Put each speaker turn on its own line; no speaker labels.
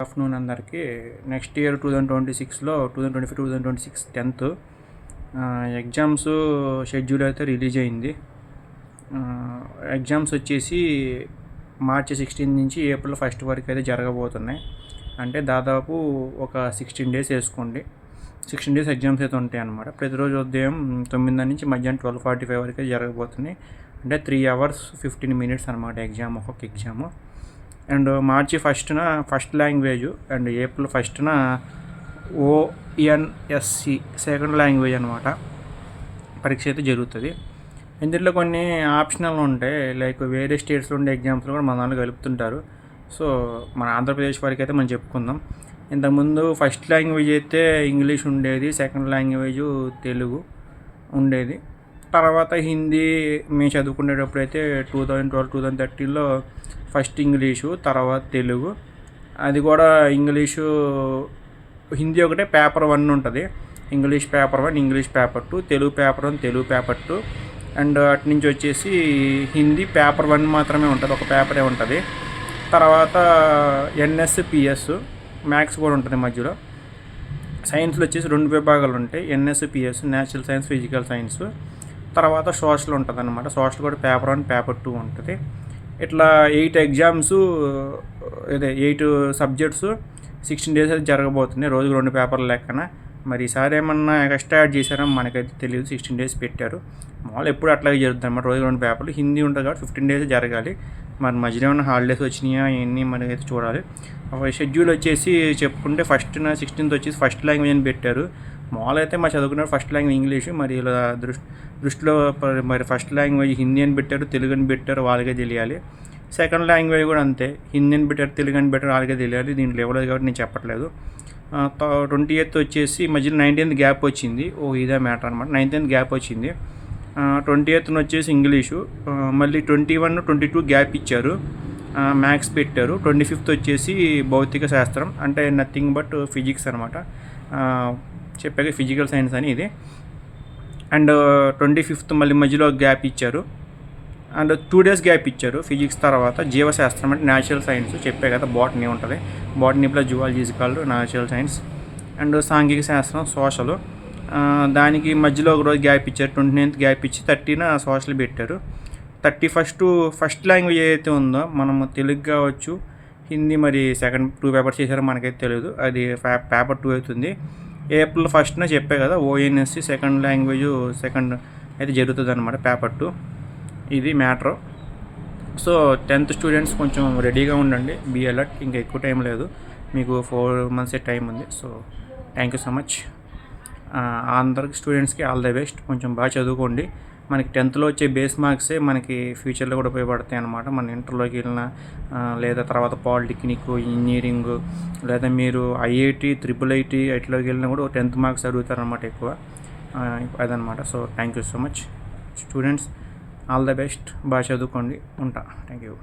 Afternoon అందరికీ. Next year 2026లో 2025 10th exams schedule అయితే రిలీజ్ అయింది. ఎగ్జామ్స్ వచ్చేసి మార్చి 16 నుంచి ఏప్రిల్ 1 వరకు అయితే జరగబోతున్నాయి. అంటే దాదాపు ఒక 16 days వేసుకోండి. 16 days ఎగ్జామ్స్ అయితే ఉంటాయి అన్నమాట. ప్రతిరోజు ఉదయం 9 నుంచి మధ్యాహ్నం 12:45 వరకు అయితే జరగబోతున్నాయి. అంటే 3 hours 15 minutes అనమాట ఎగ్జామ్, ఒక్కొక్క ఎగ్జాము. అండ్ మార్చి 1న ఫస్ట్ లాంగ్వేజ్ అండ్ ఏప్రిల్ 1న ONSC సెకండ్ లాంగ్వేజ్ అనమాట పరీక్ష అయితే జరుగుతుంది. ఇందులో కొన్ని ఆప్షనల్ ఉంటాయి, లైక్ వేరే స్టేట్స్లో ఉండే ఎగ్జామ్స్లో కూడా మన దాంట్లో కలుపుతుంటారు. సో మన ఆంధ్రప్రదేశ్ వరకు అయితే మనం చెప్పుకుందాం. ఇంతకుముందు ఫస్ట్ లాంగ్వేజ్ అయితే ఇంగ్లీష్ ఉండేది, సెకండ్ లాంగ్వేజ్ తెలుగు ఉండేది. తర్వాత హిందీ మేము చదువుకునేటప్పుడు అయితే 2012-2013లో ఫస్ట్ ఇంగ్లీషు, తర్వాత తెలుగు. అది కూడా ఇంగ్లీషు హిందీ ఒకటే పేపర్ 1 ఉంటుంది. English paper 1, English paper 2, Telugu paper 1, Telugu paper 2. And అటు నుంచి వచ్చేసి హిందీ పేపర్ 1 మాత్రమే ఉంటుంది, ఒక పేపరే ఉంటుంది. తర్వాత NS, PS, మ్యాథ్స్ కూడా ఉంటుంది మధ్యలో. సైన్స్లో వచ్చేసి 2 విభాగాలు ఉంటాయి, NS, PS, natural science, physical science. తర్వాత సోషల్ ఉంటుంది అన్నమాట. సోషల్ కూడా పేపర్ 1, పేపర్ 2 ఉంటుంది. ఇట్లా 8 ఎగ్జామ్స్, ఇదే 8 సబ్జెక్ట్స్ 16 days అయితే జరగబోతున్నాయి. రోజుకు 2 పేపర్ల లెక్కన. మరి ఈసారి ఏమన్నా ఎక్స్ట్రా యాడ్ చేశారో మనకైతే తెలియదు. 16 days పెట్టారు. మామూలు ఎప్పుడు అట్లాగే జరుగుతుంది అన్నమాట. రోజుకు 2 పేపర్లు. హిందీ ఉంటుంది కాబట్టి 15 days జరగాలి. మరి మధ్యలో ఏమైనా హాలిడేస్ వచ్చినాయా ఇవన్నీ మనకైతే చూడాలి. షెడ్యూల్ వచ్చేసి చెప్పుకుంటే 1న 16th వచ్చేసి ఫస్ట్ లాంగ్వేజ్ అని పెట్టారు. మామూలు అయితే మా చదువుకున్న ఫస్ట్ లాంగ్వేజ్ ఇంగ్లీష్. మరి ఇలా దృష్టిలో మరి ఫస్ట్ లాంగ్వేజ్ హిందీ అని పెట్టారు, తెలుగు అని పెట్టారు, వాళ్ళకే తెలియాలి. సెకండ్ లాంగ్వేజ్ కూడా అంతే, హిందీ అని పెట్టారు, తెలుగు అని పెట్టారు, వాళ్ళకే తెలియాలి. దీంట్లో ఇవ్వలేదు కాబట్టి నేను చెప్పట్లేదు. 20th వచ్చేసి మధ్యలో 19th గ్యాప్ వచ్చింది. ఇదే మ్యాటర్ అనమాట. 19th గ్యాప్ వచ్చింది. 20th వచ్చేసి ఇంగ్లీషు, మళ్ళీ 21, 22 గ్యాప్ ఇచ్చారు, మ్యాథ్స్ పెట్టారు. 25th వచ్చేసి భౌతిక శాస్త్రం, అంటే నథింగ్ బట్ ఫిజిక్స్ అనమాట. చెప్పాక ఫిజికల్ సైన్స్ అని ఇది. అండ్ 25th మళ్ళీ మధ్యలో గ్యాప్ ఇచ్చారు. అండ్ 2 days గ్యాప్ ఇచ్చారు ఫిజిక్స్. తర్వాత జీవశాస్త్రం అంటే న్యాచురల్ సైన్స్, చెప్పే కదా బాటనీ ఉంటుంది. Botany plus zoology called natural science. And సాంఘిక శాస్త్రం, సోషల్. దానికి మధ్యలో ఒక రోజు గ్యాప్ ఇచ్చారు. 29th గ్యాప్ ఇచ్చి 30న సోషల్ పెట్టారు. 31st ఫస్ట్ లాంగ్వేజ్ ఏదైతే ఉందో, మనము తెలుగు కావచ్చు, హిందీ మరి సెకండ్ 2 పేపర్స్ చేశారో మనకైతే తెలియదు, అది పేపర్ 2 అవుతుంది. ఏప్రిల్ 1న చెప్పే కదా ONSC సెకండ్ లాంగ్వేజ్ సెకండ్ అయితే జరుగుతుంది అనమాట, పేపర్ 2. ఇది మ్యాటర్. సో 10th స్టూడెంట్స్ కొంచెం రెడీగా ఉండండి, బీ అలర్ట్. ఇంకా ఎక్కువ టైం లేదు, మీకు 4 months టైం ఉంది. So thank you so much. అందరికి స్టూడెంట్స్కి ఆల్ ద బెస్ట్. కొంచెం బాగా చదువుకోండి. మనకి 10thలో వచ్చే బేస్ మార్క్సే మనకి ఫ్యూచర్లో కూడా ఉపయోగపడతాయి అన్నమాట. మన ఇంటర్లోకి వెళ్ళినా, లేదా తర్వాత పాలిటెక్నిక్, ఇంజనీరింగ్, లేదా మీరు IIT, IIIT ఇట్లోకి వెళ్ళినా కూడా 10th మార్క్స్ అడుగుతారనమాట ఎక్కువ. అదనమాట. So thank you so much students, all the best. బాగా చదువుకోండి. ఉంటా. Thank you.